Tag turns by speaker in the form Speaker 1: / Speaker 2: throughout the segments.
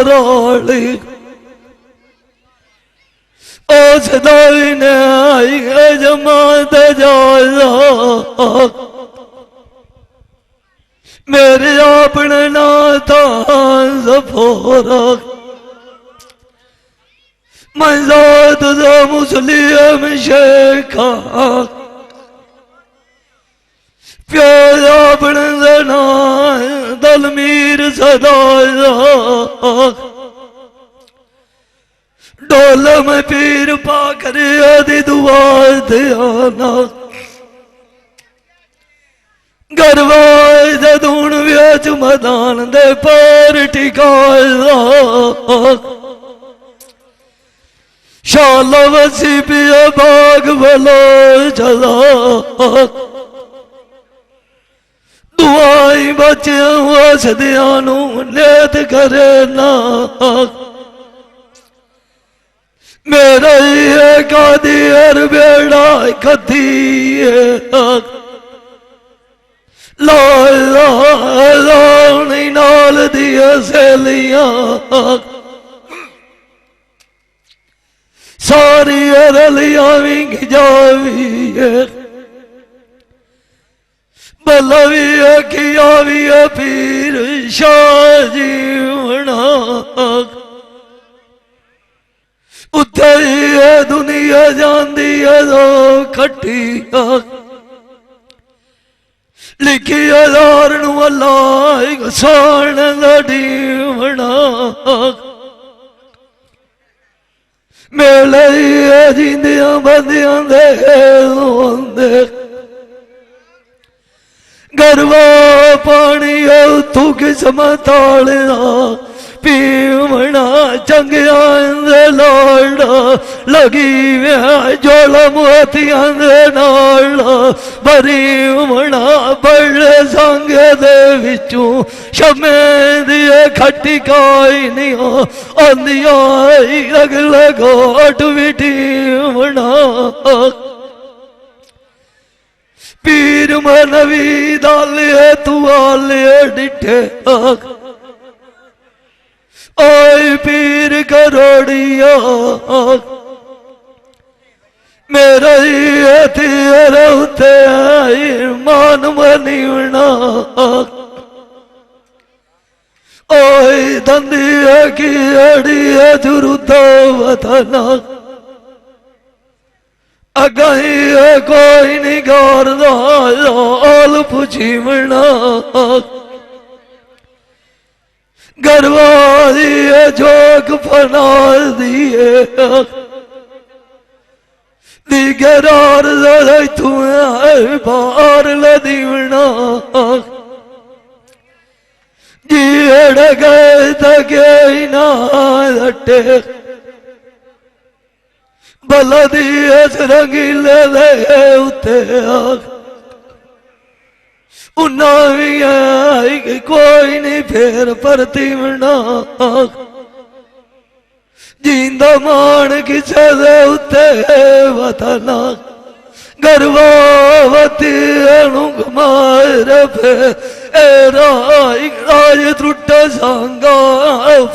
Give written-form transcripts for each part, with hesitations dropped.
Speaker 1: रोली उस दाई ने आई जमात जाया मेरे अपने नाता सफोरा मजाद मुस्लिम शेखा प्यार अपने जना दलमीर सदाया डोल में पीर पाकर आदि दुआ ध्याना गरवाए जदून व्याच मैदान दे पैर टिकाया शाला वसी पिया बाग भलो चला दुआई बच्चियां हसदियां नू लेत करे ना मेरा ये कादी हर बेड़ा कदी लानी नाल दिया सहेलियां सारी रलियां विंग जावी भला भी किया भी पीर शाह जीवना उत्थे दुनिया जाती है तो खट्टी लिखी हजार अल्लाह सान दीवना मेले जींदिया बंदिया दे गरवा पानी उतू किस्मत पीवना चंगिया लाड़ा लगी जोला मोतिया बरी उमना बड़े संगे दे विचों शमे दिए खट्टी काई नहीं आंदिया अगले घोट विटी उमना पीर मनवी दाले तू आले डिठे ओए पीर करोड़िया मेरा उते मान मनीवना ओए धंधिया की अड़िया जुरुदा वतना अगही कोई नहीं गौरदा आल पुछीवना गरवादी जोक फना दिए दिगरार तू बार लदीवना जीड़ गए तके ना लटे भला दिए रंगीले दे उते उन्ना भी आई कोई नहीं फेर परतीवना जींदा मान किसे दे उते वतना गर्भवती अनुगमार पे राज त्रुट सांगा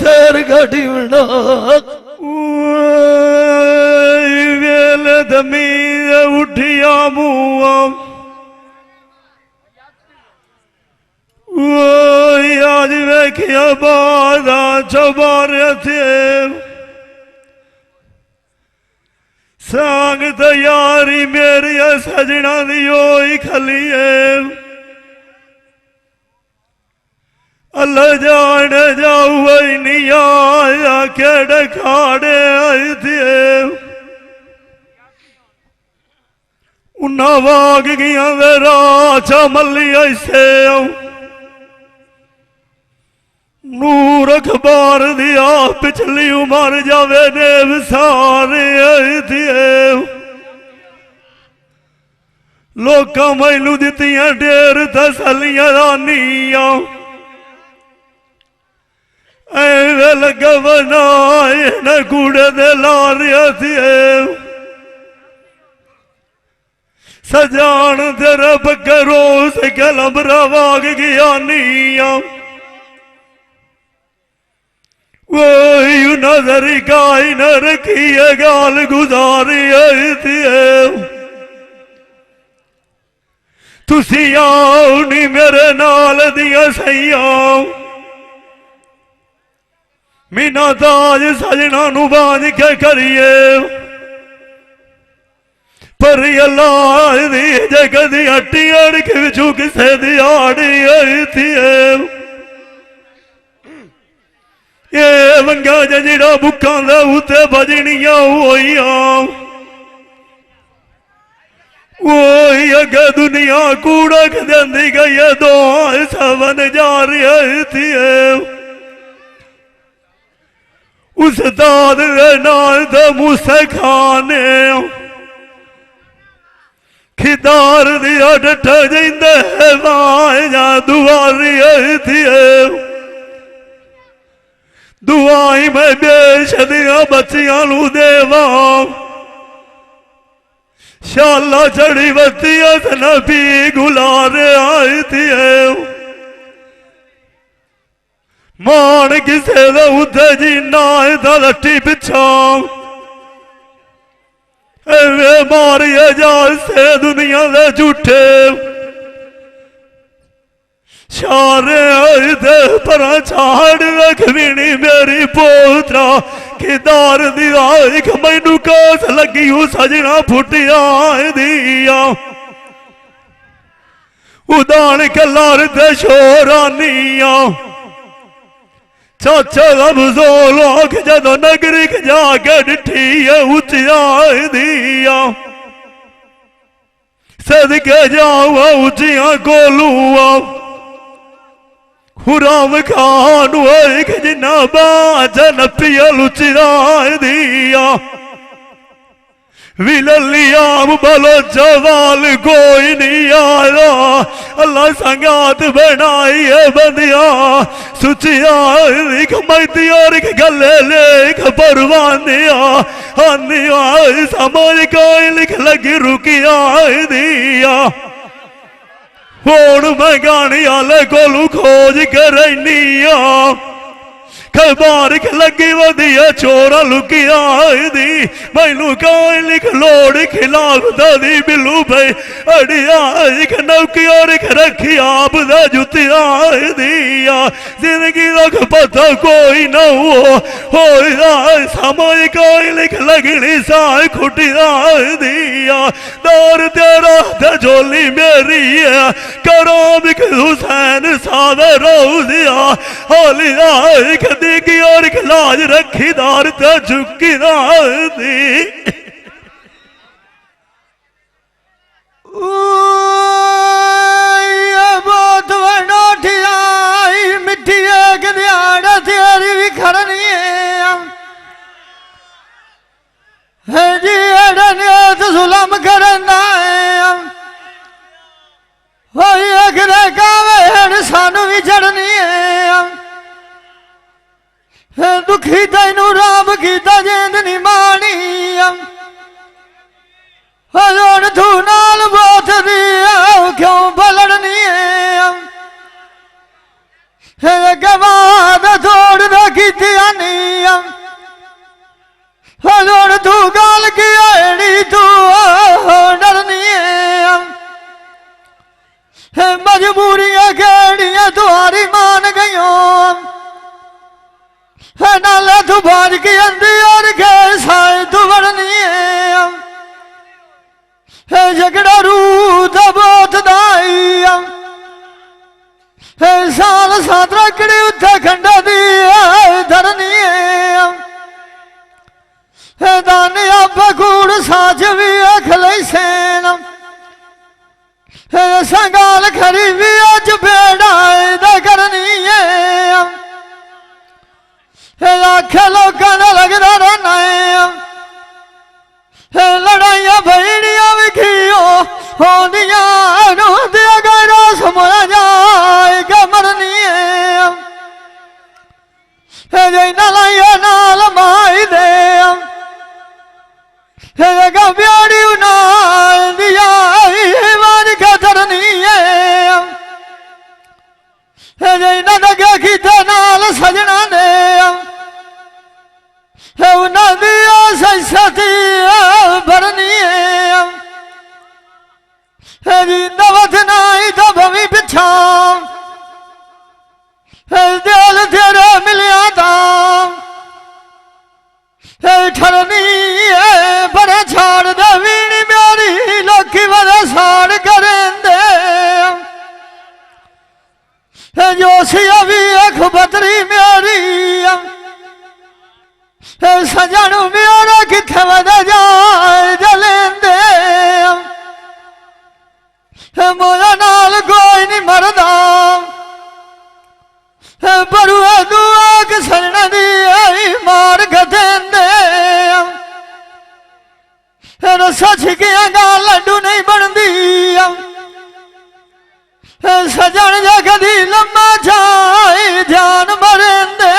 Speaker 1: फेर गढ़ीवना वेल दमी उठिया मुआ आज वेखिया बादा चौबारे थे सांग तैयारी मेरी सजना दी होई खलीए अल्लाह जान जाऊ नहीं आया केड़े खाड़े आई थे उन्ना वाग गया राचा मल्ली ऐसे नूर अखबार दिया पिछली उमर जावे देव सारे दिए लोग मैनू दित्तियां ढेर तसलियां रानियां एवे लगा बनाए न कूड़े दे लारिया दिए सजान तेरा बकरो से कलम रवाग गया निया वही नजर काई न रखी है गाल गुजारी थी तुसी आओ नी मेरे नाल दिया सैया मीना ताज सजना नु बांध के करिए पर अल्लाह दी जगह दी हट्टी अड़क बिचू किसे दी आड़ी आई थी ये वंगा जड़ा बुक्कां दे उत्ते बजनियां होइया वही अगे दुनिया कूड़ा देंदी गई है दो सवन जा रही थी उस्ताद नाल द मूसे खाने खिदार दिया डट जिंदे वाया दुआरी थी दुआई में बेश दिया बच्चियां लू देवा शाला चढ़ी बत्ती नबी गुलारे आई थी मान किसे उते जी ना लट्टी पिछा मारिए जा से दुनिया दे झूठे सारे आई थे पर छाड़ रखनी मेरी पोतरा किदार दिया एक मैनू कास लगी हूँ सजना फुटिया दिया उदान कलार ते शोरानिया चाचा रमजोल आख जदों नगरी जाके डिठी है उचिया दिया सदके जाऊआ उचिया कोलूआ हुराम खान एक जिन्ना बाजन पिया लुचिया दिया विलियाम बोलो जवाल कोई नहीं आया अल्लाह संगात बनाई है बंदिया सुचिया मैती और गले लेख परवानिया आनिया समझ कोई लिख लगी रुकिया दिया हुण मैं गाने आले कोलू खोज करनिया खबार लगी वधिया चोरा लुकिया दी मैनू कोई लिख लोड़ खिलाफ दी बिलू भाई अड़िया एक नौकी और एक रखी आप जुतिया दिया जिंदगी रख पता कोई न हो समझ कोई लिख लगनी साई खुटिया दिया दौर तेरा झोली मेरी है करो बिक हुसैन सादा रो दिया होलिया की और लाज रखी दार ते झुकी दी
Speaker 2: बहुत बनोठिया मिट्टी एक दिहाड़ा तेरी भी खड़नी है जी अड़ने तो जुलम करना है एक कावे सानू भी चढ़नी है दुखी तेनू राम कीता जेंद नी मानी हजोड़ तू नाल बोत दी क्यों बलड़नी गवाद थोड़ न कीती हजोड़ तू गाल की आड़ी तू डरनी मजबूरियां केड़ियां तुम्हारी मान गई नाले तू बाज की अंधी और साए तू बढ़नी है झगड़ा रू तो बहुत दाई साल सात रखड़ी उत्थे खंडा दी धरनी है दाने बकूड़ साज भी खले सेन संगाल खरी भी अज बेड़ा करनी है आखे लोगों ने लगता रहना है लड़ाइया भैड़िया भी खियो होंदिया गैरा समझ जाए क्या मरनी है नलाइया नाल माई दे ब्याड़ी नाल दिया मान के धरनी है लगे खीते नाल सजना ने सजन मेरा किथे वध जाए जलेंदे मोया नाल कोई नहीं मरदा पर दुआ के सजना दी मार गदेंदे सच गया गाल लड्डू नहीं बनती सजन जगदी लम्मा जाए ध्यान मरेंदे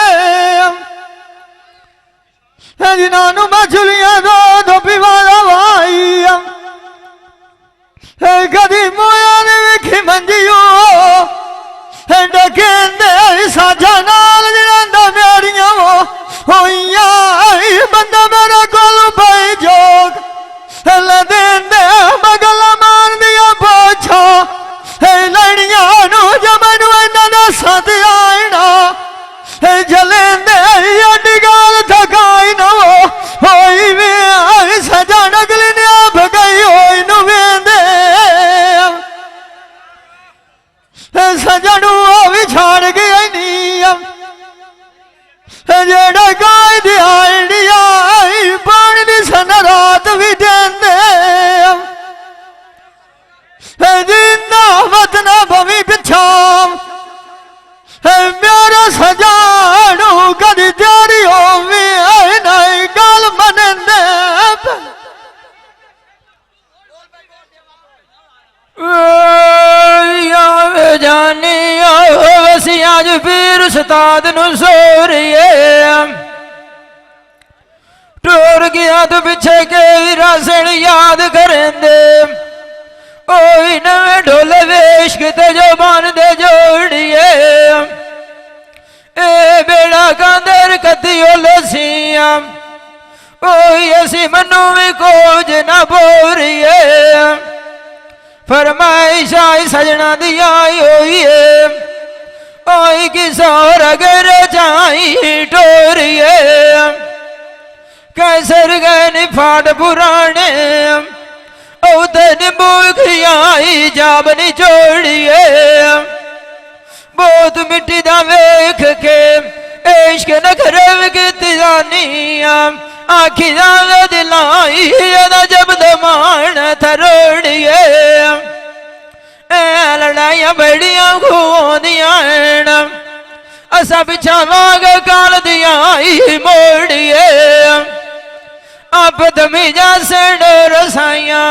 Speaker 2: जिन्हों मछलियां दो पिवाला भाई कदी मोया ने वेखी मंजियो डकेंदे साझा नाल जिन्हों मेरिया होइया बंदा मेरे कोल पाई जोग लदेंदे मगल मार दिया पोछा लड़िया जमन इन्होंने सत आना जलेंदे अड्डी गाल थकाई न होई वे सजा नगली ने आप गई होई नु वेंदे सजनू भी छाड़ गया नहीं जेड़ा गाय दी आइडिया पानी दी सन रात भी देंदे जिंदा वतना भवी पिछा मेरा सजानू कदी जारी होवी नहीं गल मनंदे
Speaker 3: जानी वसी अज पीर उस्ताद नू सोरिए टोर गया तो पिछे के रासण याद करेंदे ओई नवे ढोल वेश किते जो बन दे जोड़िए ए बेड़ा कांदर कतियो लसिया ओई असी मनु में कोज न बोरिए फरमाइश आई सजना दी आई होई ओई किशोर अगर जाई टोरिए कैसर गए नि फाट पुराने आई जाबनी जोड़िए बहुत मिट्टी दा वेख के इश्क नखरे की तिजानिया आखी जावे दिलाई जब दमान थरोड़िए लड़ाइया बड़िया खूदिया असा पिछा वाग काल दिया मोड़िए आप तमीजा से डर साइया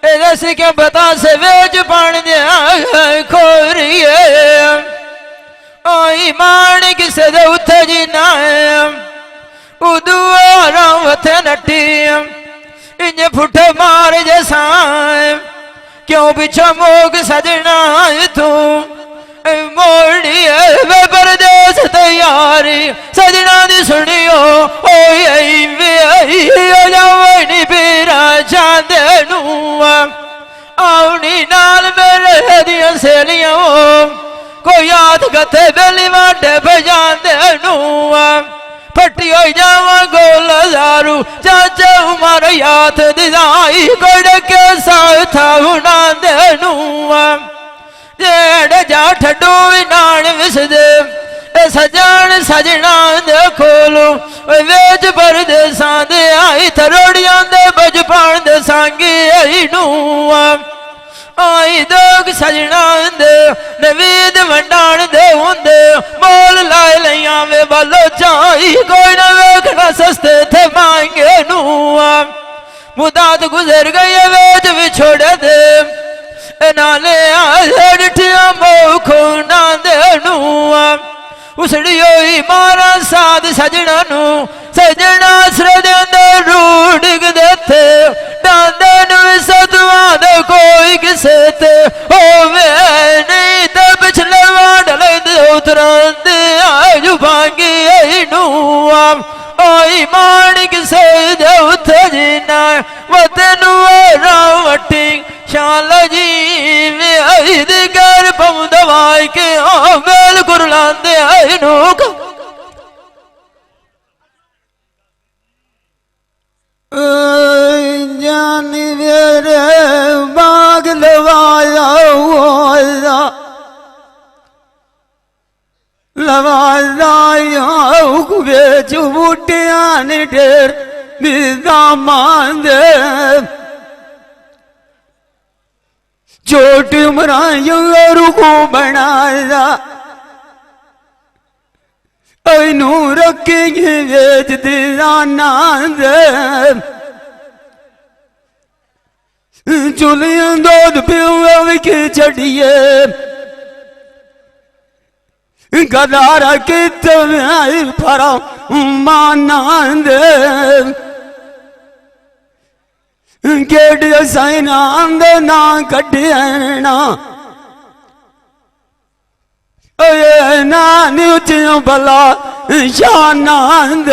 Speaker 3: रस के बता से वेज पान दिया खोरिए आई मान किसे दे उथे जी ना उदुआरा वथे नटी इंज फुट मार जैसा क्यों पिछा मोग सजना तू मोड़िए वे परदेस तैयारी सजना दी सुनियो ओई वे जावनी पीरा चांदे नुआ आवनी नाल मेरे दिया सेलियां को याद कथे बेली वाटे बजांदे नुआ फटी हो जावा गोल दारू चाचा उमर याद दिदाई कोड़ के साथ उनांदे नुआ जेड़ जा ठडो नान विसदे सजान सजना दे खोलो वेज परदेसां दे आई थरोड़ियां दे बजपान दे सांगी आई नुआ आई दोग सजना दे नवीद वंडान दे हुंदे मोल लाए लिया वे बालो चाई कोई न वेखना सस्ते थे मांगे नुआ मुदात गुजर गई वेज विछोड़ दे नाले आठिया मोखो ना दे नुआ उसड़ी होई मारा साध सजना नू सजना श्रद्धा रूढ़ देते डांदे नु सतवा दे कोई किसे ते होवे नहीं ते पिछले वाडल दे उतरंदे आजू भांगी आई नुआ ओई माणिक से दे उथे जीना वतनु रावटी शाल जी वे आई दे घर पम दवाई के बेल कुरलांदे आई नूक
Speaker 2: जानी मेरे बाग लवाया लवाया बेच बूटिया ने ढेर दामाद छोट उमरा रुखो बनाया नू रखे वेच दिया नाद चुलियां दूध पियो के छड़िए गदारा के फरा मानंद गेट साइनांद ना कटियना ना नुचियों भला शानंद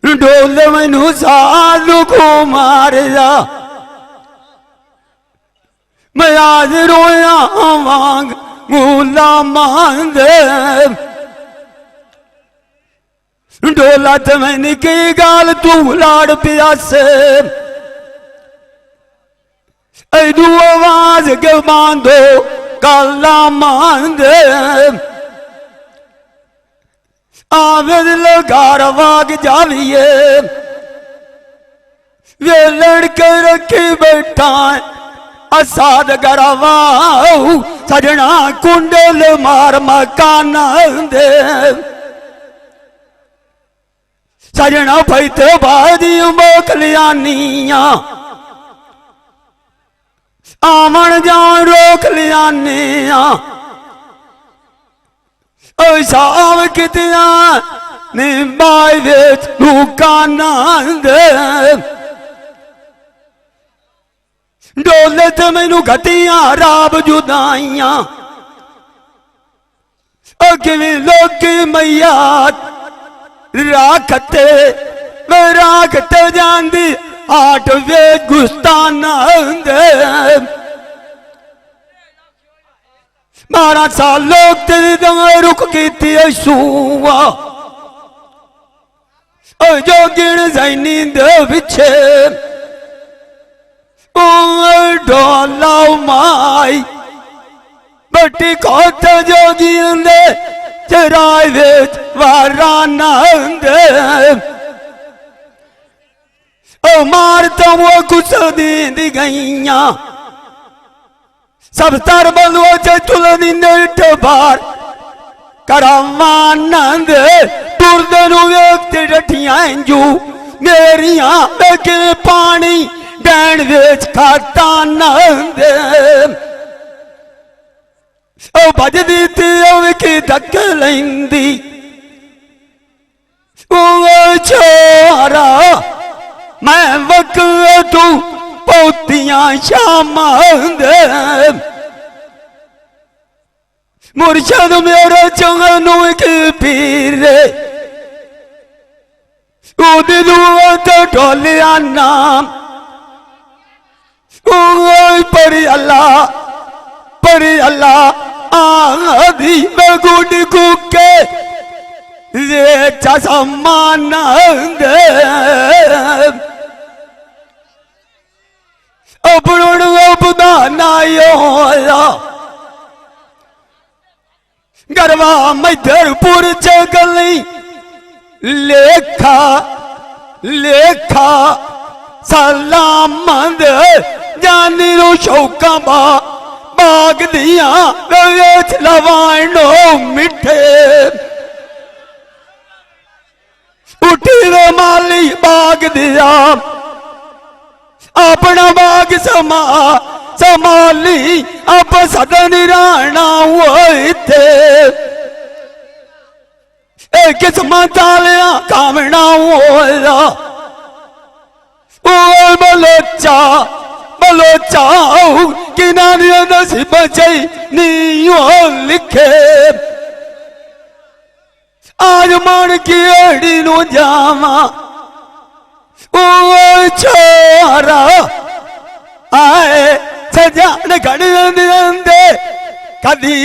Speaker 2: ढोल मैनू सालू को मारिया मैं आज रोया वांग मूला मांद ढोला तो मैंने की गाल तू लाड़ प्यासे ऐदू आवाज के बांधो काला मांद आवेद लगार वाग जाविए वे लड़के रखी बैठा असाद गरवाऊ सजना कुंडल मार मकान दे सजना फैते बादी मोकलियानिया आमन जान रोक लियानिया साव कितना निभाई वेच दुकान दे डोले ते मैनू घटिया राब जुदाइया किवें लोकी मैया राखते मैं राखते जांदी आठ वे गुस्तान दे 12 साल लोग तेरी दंग रुक की थी सुआ जो गिण जाइनी दे पिछे ढोला माई बटी खोत जोगी दे चराय वेच वाराना दे मारता वो कुछ दी गईया सब तर बलुओ चुलनी नेट बार करामानंद टुरदन व्यक्ति रठिया जू मेरिया लेकिन पानी डैन वेच खाता नंद बजदी थी की धक लेंदी छोरा मैं वक तू पोतियां शाम मुर्शद मेरे चंगनू की पीर तो ढोलिया नाम परी अल्लाह आधी में गुड कुके ये चसमान अपना नायो गरवा मैदरपुर जगली लेखा लेखा सलामंद जानी रो शौका बाग दिया वेच लवाणो मिठे उठी वे माली बाग दिया अपना बाग समाली अब सदन राणा थे किस्मत लिया कामना बलोचा बलोचा किनारिया नसीब चई नीओ लिखे आज मान की अड़ी नो जावा छोरा आए सजान घड़े कदी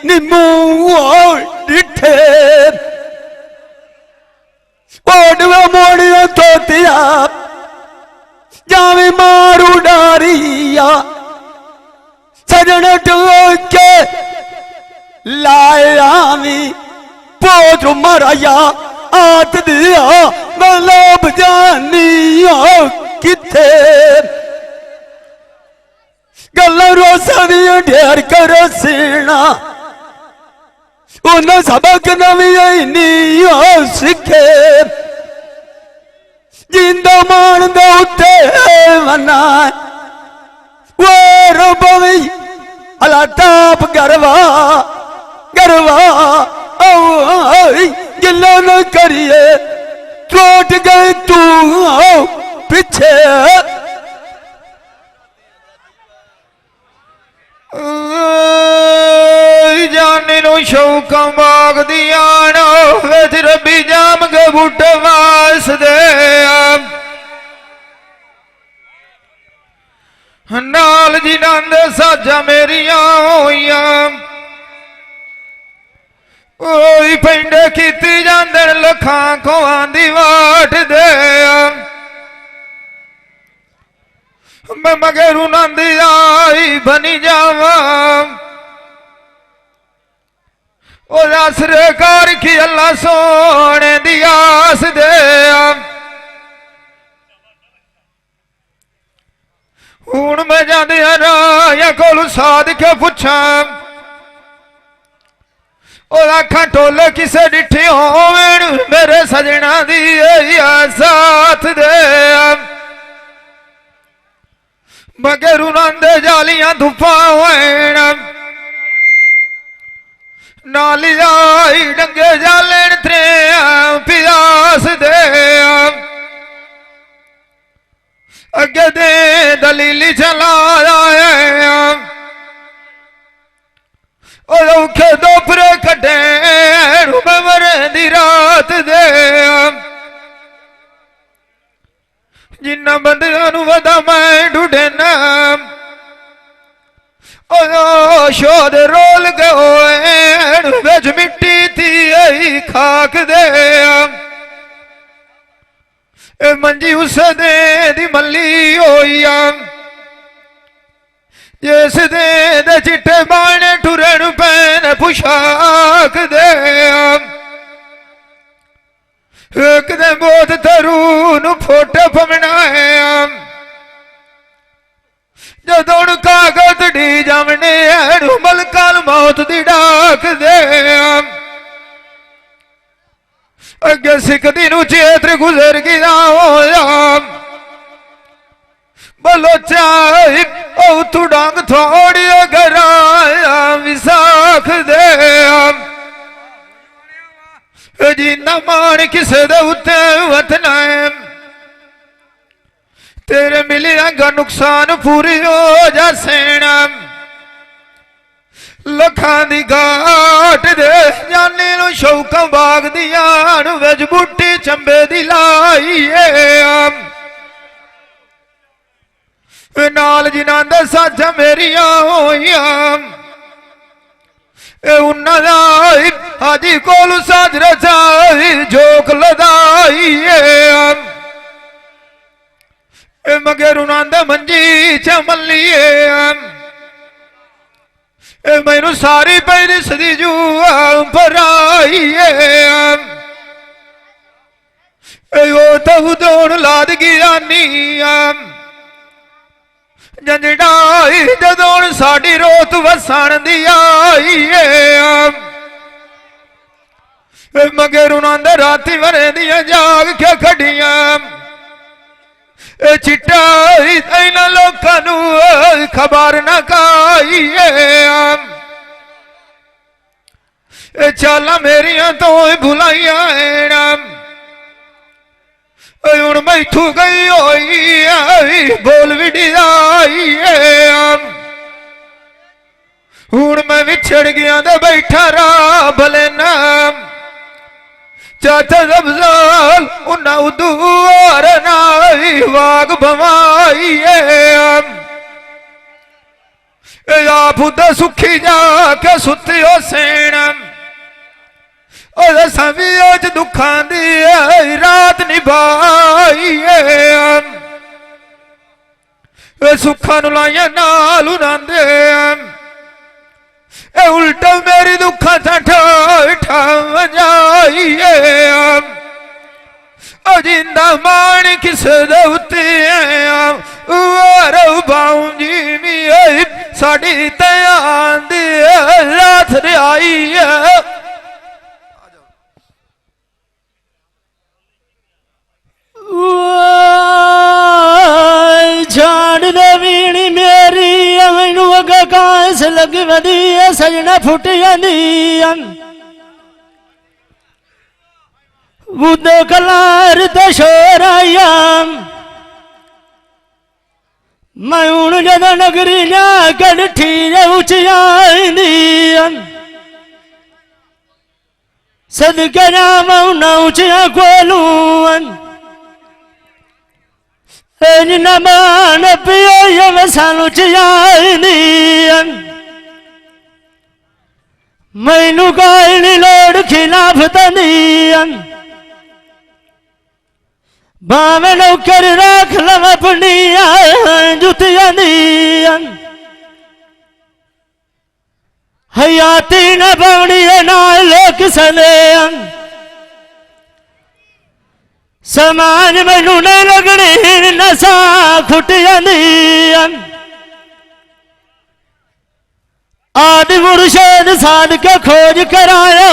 Speaker 2: निमू डिठे ओडवे मोड़िया तोतिया जावी मारू डारिया सजन टोके लायावी जो माराया आत दिया मैं लोभ जानिया किथे गल्ला रोसा दिया ढेर करो सीना उन्हें सबक नवी नहीं सीखे जिंदा मान दे उठे मना वो रबवी अला ताप गरवा गरवा गिला न करिए चोट गए तू पीछे
Speaker 3: जाने नो शौक माग दिया नो रबी जाम के बुट वास दे नाल जिन्हां दे साजा मेरिया होइया ओई पिंडे कीती जांदे लखां खोआं दी वाट दे मैं मगरू नंदी आई बनी जावा और आसरे कर की अल्लाह सोने दी आस दे हूं मैं जांदे राया कोल साध के पुछा और आखा टोले किसे डिठी होवेन मेरे सजना दी साथ दे मगरू नंदे जालियां धुपा होन नाली आई डंगे जालेन त्रे प्यास दे अगे दे दलीली चलाया और औखे दोपरे कटे मरे दी रात दे जिन्ना बंदियां वदा मैं ढूंढे नाम शोध रोल गए बिच मिट्टी थी खाक दे मंजी उस दे दी मल्ली होई जिस दे चिट्टे बाने टुरन पैन पुशाक दे एक दे बोध तरू फोटो पमना है जदों कागज डी जामने मलकाल मौत दी डाक दे अगे सिख दिन चेत्र गुजर गया होया बलोचा तू डांग थोड़ी गराया विसाख दे जिन्ना मान किसे दे उत्ते वतना तेरे मिलेगा नुकसान पूरी हो जा सेना लखा दी घाट दे जाने नु शौक बाग दिया विच बूटी चंबे दी लाई नाल जिन्हां दे साजा मेरिया होइया उन्हां दा हाजी कोल साज रचाई जोक लदाई मगर उन्होंने मंजी चमलिए मैनू सारी पैरी सदी जू पर आईए तू दौड़ लाद गया नी जंजड़ाई जदों साड़ी रोत वसन दी आई मगर उन्होंने राती वरे दिया जाग के खड़िया चिट्टा इन्हां लोकां खबर न काईए चाला मेरिया तो भुलाइया हुण मैथू गई होई बोल विड़ी हुण मैं विछड़ गया तो बैठा रहा भले नाम चाचा अफजाल उन्ना उदूर नाई वाग भवाई आप उदा सुखी जाके सुती हो सेना सभी दुखा दी रात निभाई सुखा नुलाइया नाल उन्हांदे उल्टा मेरी दुखा ठा ठा वजाई किसे दौते बाऊ जी नहीं साड़ी तयार दी रात आई है
Speaker 2: झाड़ दे वीणी मेरी मैनू अगे कांस लग वधी सजना फुट जांदी बुद्धो कलार तो शोर आया मैं हूं जद नगरी जा कठी उचिया सदके जावा ना उचिया कोलू नमान पियो सानू चियानी मैनू काई नी लोड़ खिलाफ तनी भावे नौकर रख लव अपनी जुतिया हयाती न पानी ना लोक सने समान मैनू न लगनी नशा खुट जाती आदि मुर्शद साध के खोज कराया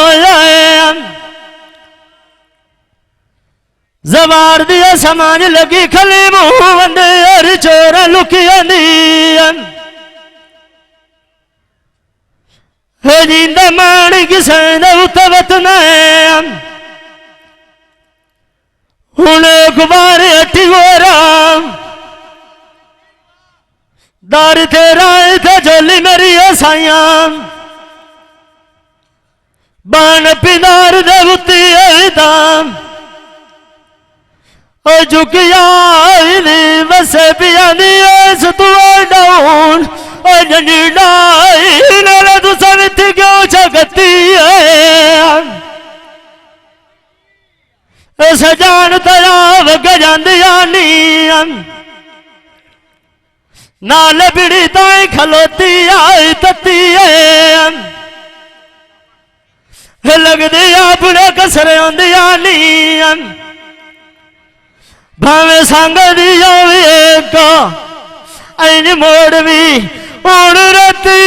Speaker 2: जबार दिया समान लगी खली मुंह बंदे और चोरा लुकिया जिंदा मान किसे उतवत न हूं गुबार हटी गोरा दार तेरा थे झोली मेरी साइया बान पिदार देवती दाम झुकिया वसे पिया तू डाउन तू सवित क्यों जगती सजान तया वग जांदिया नाल बिड़ी ताई खलोती आई तती लगदी अपने कसर आंदिया भावे संग दिया ऐन मोड़ भी उड़ रती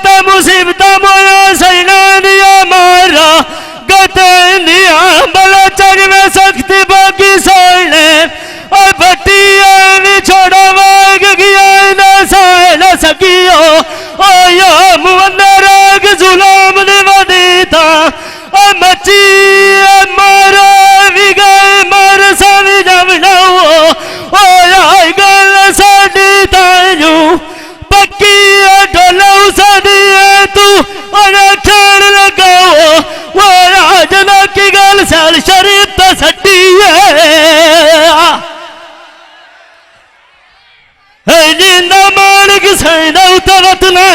Speaker 2: तो मुसीबत मोया सैना दिया मारा गते दिया बला चग में सख्ती बाकी सोने और भट्टी छोड़ा वाग गया न सह न सकियो ओ यो मुवन्नर जुलाम ने वदी था मची मारा भी गए मार सावी जब ओ यार गल साडी ताजू पक्की ढोलो सदी तू और खेल लगाओ वो राजना की गल साल शरीफ तो सटी है जिंदा मान की सैदा उतरत न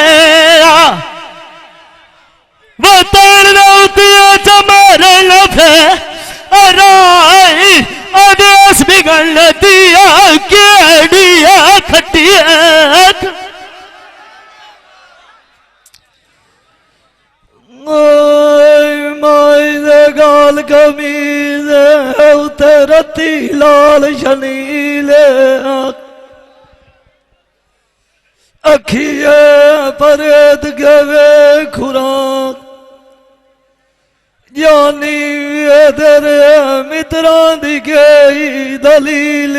Speaker 2: वो तार चमारे लफे आदेश बिगड़ दिया केड़िया खटिया गाल कमीज उतरती लाल शनीले अखिए परेत गवे खुराक जानी तेरे मित्रां दी गई दलील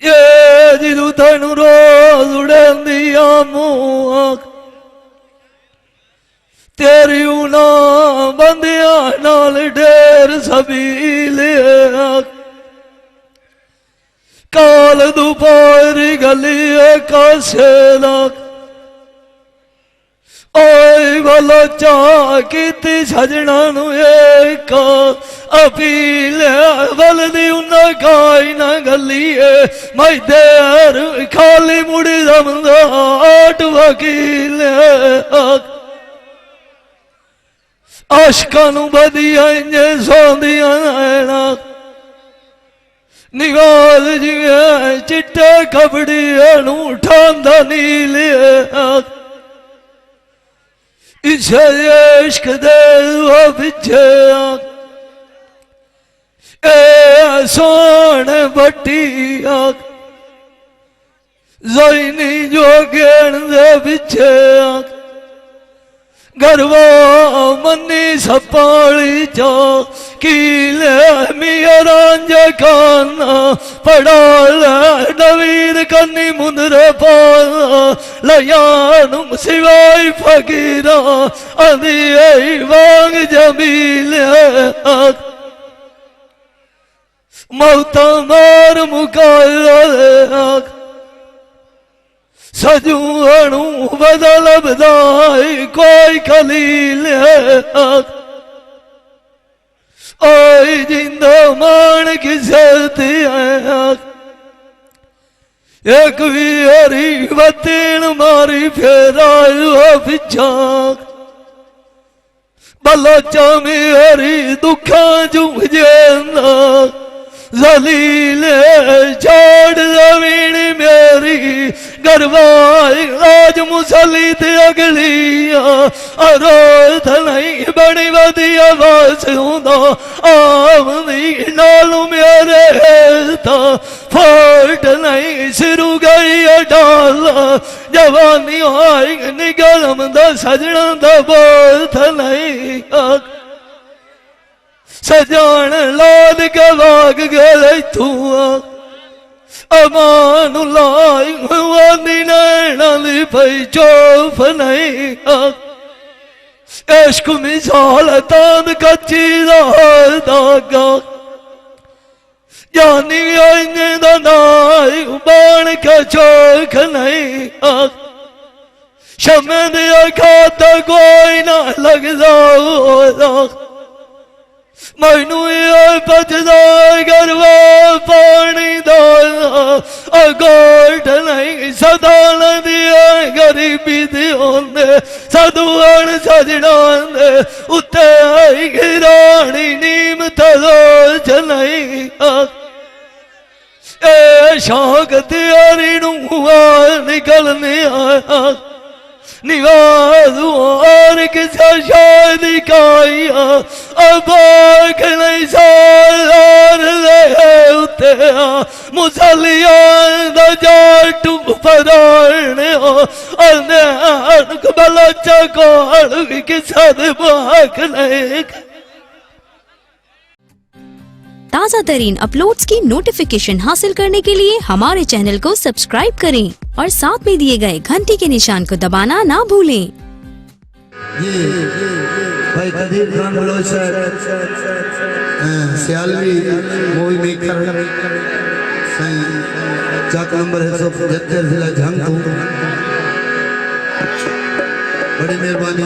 Speaker 2: ये जिदू तेनू रोज उड़ेंदिया मुंह तेरी उना बंदिया नाल ढेर सबील काल दोपहरी गली कासे लाख ओए बोलो चाह की सजना एक अपील बलदी उन्हें काई ना गली मैं देर खाली मुड़ी दमदा आट वकील आशका बदिया इंजे सौंदिया निगाल जिवे चिट्टे कपड़ी उठांदा नीले इश्क दे पिछे
Speaker 4: ए सोन बटिया जोईनी जो गेण दे पिछे गरवा मनी सपाली चो कीले मिया रांझ काना पड़ाल नवीर कन्नी मुंदरे पाला लयानु सिवाय फकीरा आदि वांग जमीले मौता मार मुकाल सजू अणु बदल बदाई कोई खलील ओई जिंदा मान की सरती एक भी हरी बतीन मारी फेरायो पिछा बलोचा में हरी दुखा जुझे जलील छोड़ जमीन मेरी गरवाई आज मुसलित अगलिया अरोध नहीं बड़ी वधिया वासूदा आमदी नालू मेरे था फोट नहीं सिरू गई डाला जवानी आई निगलम दा सजना दा बोथ नहीं सजान लाद गवाग गए तू अमान लाई वानी नैनाली पई चौफ नहीं इश्क मिसाल तान कच्ची दागा जानी आईने दा नाई बाण का चौक नहीं शमे दिया खाता कोई ना लगदा मैनू बचदा गरवा पानी दा गोट नहीं सदा दिया गरीबी दे सदुआन सजना दे उत्ते आई गिरानी नीम तलो नहीं ए शौक त्यारी निकलने आया निवाज और किसा शादी काया अब नहीं सार ले उते मुसलिया दा जाटू पराने और बलोचा को किसा दे बाक नहीं।
Speaker 5: ताज़ा तरीन अपलोड्स की नोटिफिकेशन हासिल करने के लिए हमारे चैनल को सब्सक्राइब करें और साथ में दिए गए घंटी के निशान को दबाना ना भूलें।
Speaker 6: ये भाई कदीर खान बलोच सियालवी मूवी मेकर चाक नंबर है 175 जिला झांगू बड़ी मेहरबानी।